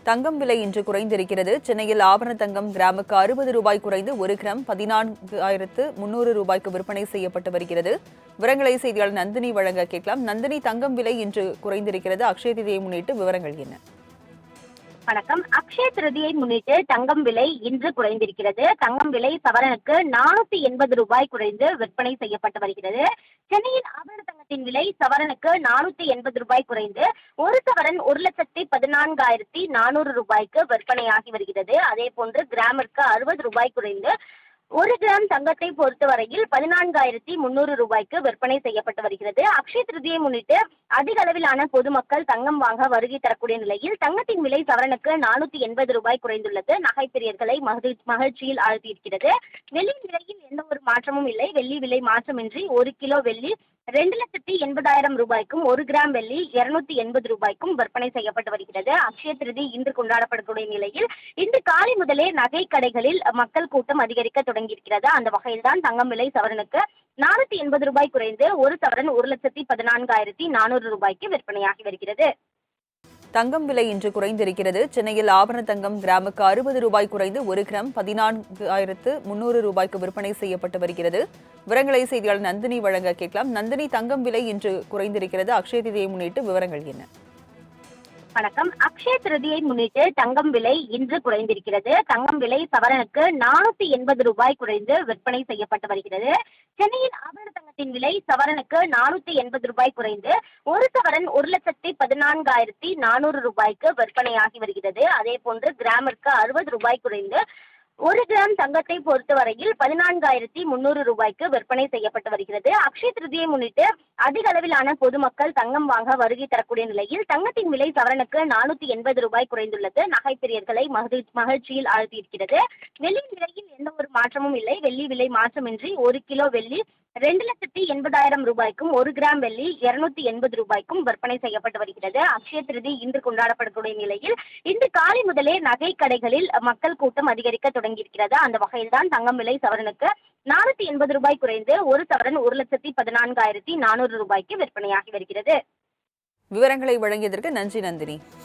தங்கம் விலை இன்று குறைந்திருக்கிறது. சென்னையில் ஆபரண தங்கம் கிராமுக்கு 60 ரூபாய் குறைந்து 1 கிராம் 14,300 ரூபாய்க்கு விற்பனை செய்யப்பட்டு வருகிறது. விவரங்களை செய்தியாளர் நந்தினி வழங்க கேட்கலாம். நந்தினி, தங்கம் விலை இன்று குறைந்திருக்கிறது. அக்ஷய திதியை முன்னிட்டு விவரங்கள் என்ன? வணக்கம். அக்ஷய திருதியை முன்னிட்டு தங்கம் விலை இன்று குறைந்திருக்கிறது. தங்கம் விலை சவரனுக்கு 480 ரூபாய் குறைந்து விற்பனை செய்யப்பட்டு வருகிறது. சென்னையின் ஆபரண தங்கத்தின் விலை சவரனுக்கு 480 ரூபாய் குறைந்து ஒரு சவரன் 1,14,400 ரூபாய்க்கு விற்பனையாகி வருகிறது. அதே போன்று கிராமிற்கு 60 ரூபாய் குறைந்து 1 கிராம் தங்கத்தை பொறுத்தவரையில் 14,300 ரூபாய்க்கு விற்பனை செய்யப்பட்டு வருகிறது. அக்ஷய திருதியை முன்னிட்டு அதிக அளவிலான பொதுமக்கள் தங்கம் வாங்க வருகை தரக்கூடிய நிலையில் தங்கத்தின் விலை சவரனுக்கு 480 ரூபாய் குறைந்துள்ளது நகை பிரியர்களை மகிழ்ச்சியில் ஆழ்த்தியிருக்கிறது. வெள்ளியின் விலையில் எந்த ஒரு மாற்றமும் இல்லை. வெள்ளி விலை மாற்றமின்றி 1 கிலோ வெள்ளி 2,80,000 ரூபாய்க்கும் 1 கிராம் வெள்ளி 280 ரூபாய்க்கும் விற்பனை செய்யப்பட்டு வருகிறது. அக்ஷய திருதி இன்று கொண்டாடப்படக்கூடிய நிலையில் இன்று காலை முதலே நகை கடைகளில் மக்கள் கூட்டம் அதிகரிக்க தொடங்கியிருக்கிறது. அந்த வகையில்தான் தங்கம் விலை சவரனுக்கு 480 ரூபாய் குறைந்து ஒரு சவரன் 1,14,400 ரூபாய்க்கு விற்பனையாகி வருகிறது. தங்கம் விலை இன்று குறைந்திருக்கிறது. சென்னையில் ஆபரண தங்கம் கிராமுக்கு 60 ரூபாய் குறைந்து 1 கிராம் 14,300 ரூபாய்க்கு விற்பனை செய்யப்பட்டு வருகிறது. விவரங்களை செய்தியாளர் நந்தினி வழங்க கேட்கலாம். நந்தினி, தங்கம் விலை இன்று குறைந்திருக்கிறது. அக்ஷய திதியை முன்னிட்டு விவரங்கள் என்ன? வணக்கம். அக்ஷய திருதியை முன்னிட்டு தங்கம் விலை இன்று குறைந்திருக்கிறது. தங்கம் விலை சவரனுக்கு 480 ரூபாய் குறைந்து விற்பனை செய்யப்பட்டு வருகிறது. சென்னையின் ஆபரண தங்கத்தின் விலை சவரனுக்கு 480 ரூபாய் குறைந்து ஒரு சவரன் 1,14,400 ரூபாய்க்கு விற்பனையாகி வருகிறது. அதே போன்று கிராமிற்கு 60 ரூபாய் குறைந்து 1 கிராம் தங்கத்தை பொறுத்தவரையில் 14,300 ரூபாய்க்கு விற்பனை செய்யப்பட்டு வருகிறது. அக்ஷய திருதியை முன்னிட்டு அதிக அளவிலான பொதுமக்கள் தங்கம் வாங்க வருகை தரக்கூடிய நிலையில் தங்கத்தின் விலை சவரனுக்கு 480 ரூபாய் குறைந்துள்ளது நகை பிரியர்களை மகிழ்ச்சியில் ஆழ்த்தியிருக்கிறது. வெள்ளியின் விலையில் எந்த ஒரு மாற்றமும் இல்லை. வெள்ளி விலை மாற்றமின்றி 1 கிலோ வெள்ளி 2,80,000 ரூபாய்க்கும் 1 கிராம் வெள்ளி 280 ரூபாய்க்கும் விற்பனை செய்யப்பட்டு வருகிறது. அக்ஷய திருதி இன்று கொண்டாடப்படக்கூடிய நிலையில் இன்று காலை முதலே நகை கடைகளில் மக்கள் கூட்டம் அதிகரிக்க தொடங்கியிருக்கிறது. அந்த வகையில்தான் தங்கம் விலை சவரனுக்கு 480 ரூபாய் குறைந்து ஒரு சவரன் 1,14,400 ரூபாய்க்கு விற்பனையாகி வருகிறது. விவரங்களை வழங்கியதற்கு நன்றி நந்தினி.